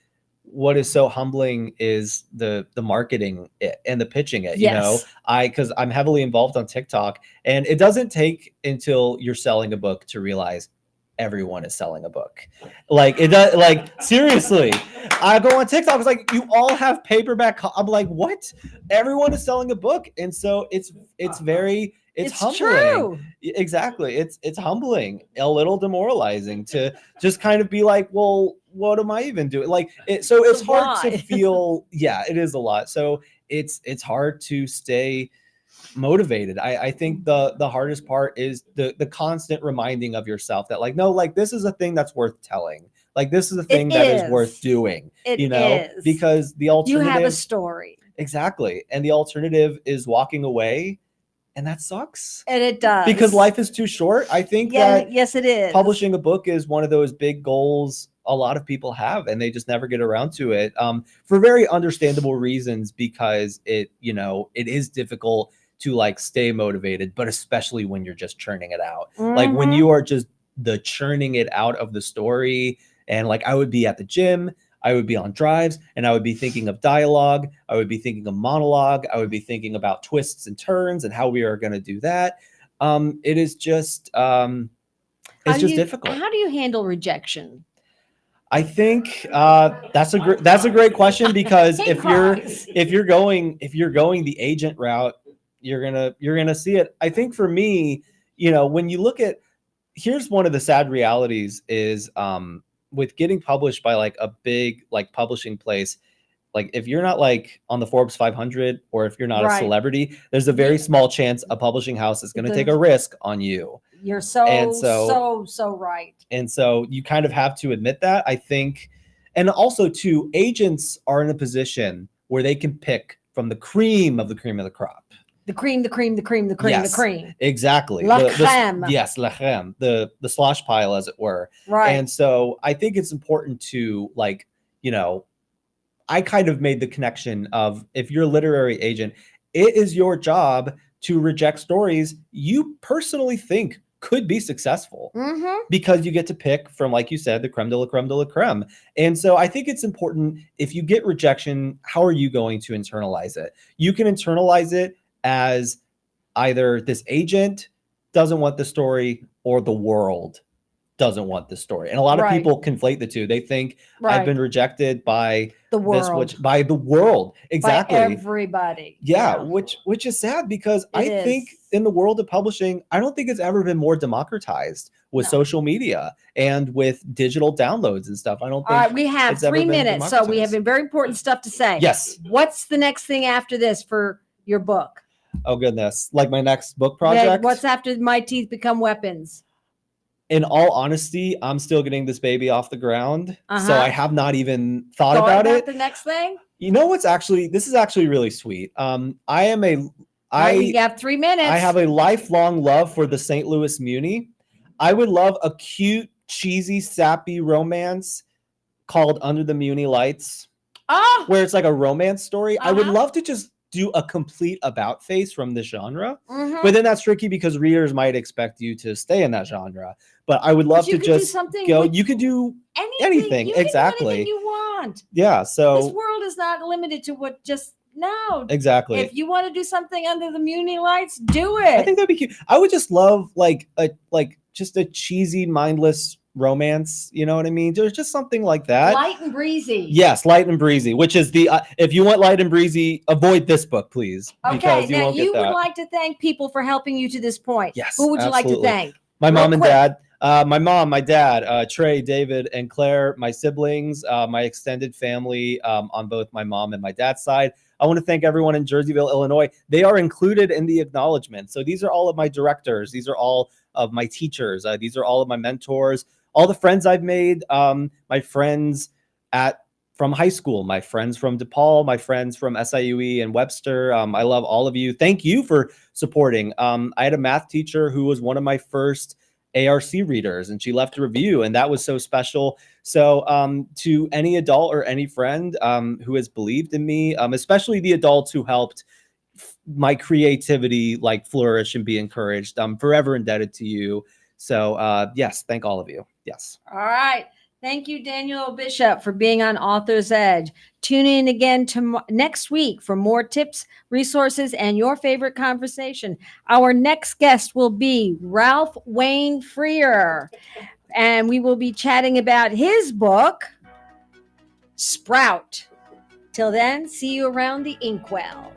what is so humbling is the marketing it and the pitching it, because I'm heavily involved on TikTok, and it doesn't take until you're selling a book to realize everyone is selling a book. It does, seriously. I go on TikTok, it's you all have paperback. I'm like, what? Everyone is selling a book. And so it's humbling. True. Exactly. It's humbling, a little demoralizing to just kind of be well, what am I even doing? Like, so it's a hard to lot. feel, yeah, it is a lot. So it's hard to stay motivated. I think the hardest part is the constant reminding of yourself that like, no, like this is a thing that's worth telling. Like this is a thing that is worth doing, It you know, is. because the You alternative, have a story. exactly. And the alternative is walking away. And that sucks And it does. because life is too short. I think that yes, it is. publishing a book is one of those big goals a lot of people have, and they just never get around to it, for very understandable reasons, because it is difficult to like stay motivated, but especially when you're just churning it out. Like when Mhm. you are just the churning it out of the story, and like I would be at the gym, I would be on drives, and I would be thinking of dialogue, I would be thinking of monologue, I would be thinking about twists and turns and how we are going to do that. It is just difficult. How do you handle rejection? I think that's a great question, because He if you're cries. if you're going the agent route, you're gonna see it. I think for me, when you look at, here's one of the sad realities is with getting published by like a big like publishing place, like if you're not like on the Forbes 500, or if you're not a Right. celebrity, there's a very small chance a publishing house is going to take a risk on you. You're so right. And so you kind of have to admit that, I think. And also too, agents are in a position where they can pick from the cream of the cream of the crop. The cream, the cream, the cream, the cream, Yes. the cream. Exactly. La crème. Yes, la crème, the slosh pile, as it were. Right. And so I think it's important to like, I kind of made the connection of, if you're a literary agent, it is your job to reject stories you personally think could be successful, Mm-hmm. because you get to pick from, like you said, the creme de la creme de la creme. And so I think it's important, if you get rejection, how are you going to internalize it? You can internalize it as either this agent doesn't want the story, or the world doesn't want the story. And a lot of Right. people conflate the two. They think Right. I've been rejected by the world. by the world. Exactly. By everybody. Yeah, which is sad, because I think in the world of publishing, I don't think it's ever been more democratized with No. social media and with digital downloads and stuff. I don't All think right, we have it's ever 3 been minutes, so we have democratized. very important stuff to say. Yes. What's the next thing after this for your book? Oh goodness. Like my next book Yeah, project. what's after My Teeth Become Weapons? In all honesty, I'm still getting this baby off the ground. So Uh-huh. I have not even thought about it. The next thing? You know what's actually, this is actually really sweet. We have 3 minutes. I have a lifelong love for the St. Louis Muni. I would love a cute, cheesy, sappy romance called Under the Muni Lights, Oh, where it's like a romance story. I would Uh-huh. love to just do a complete about face from the genre. mhm. But then that's tricky, because readers might expect you to stay in that genre. But I would love But you to could do just something go. with You could do, anything, You can do exactly. anything you want. yeah. This So world is not limited to what just no. exactly. If you want to do something under the Muni Lights, do it. I think that'd be cute. I would just love like just a cheesy, mindless romance. You know what I mean? There's just something like that. light and breezy. Yes, light and breezy, which is the if you want light and breezy, avoid this book, please, Okay, because you now won't get you would that. like to thank people for helping you to this point. Yes, Who would you like to absolutely. thank? My Real mom and quick. dad, my mom, my dad, Trey, David, and Claire, my siblings, my extended family on both my mom and my dad's side. I want to thank everyone in Jerseyville, Illinois. They are included in the acknowledgement. So these are all of my directors. These are all of my teachers. These are all of my mentors, all the friends I've made, my friends from high school, my friends from DePaul, my friends from SIUE and Webster. I love all of you. Thank you for supporting. I had a math teacher who was one of my first ARC readers, and she left a review, and that was so special. So to any adult or any friend who has believed in me, especially the adults who helped my creativity like flourish and be encouraged, I'm forever indebted to you. So yes, thank all of you. Yes. All right. Thank you, Daniel Bishop, for being on Author's Edge. Tune in again next week for more tips, resources, and your favorite conversation. Our next guest will be Ralph Wayne Freer, and we will be chatting about his book, Sprout. Till then, see you around the inkwell.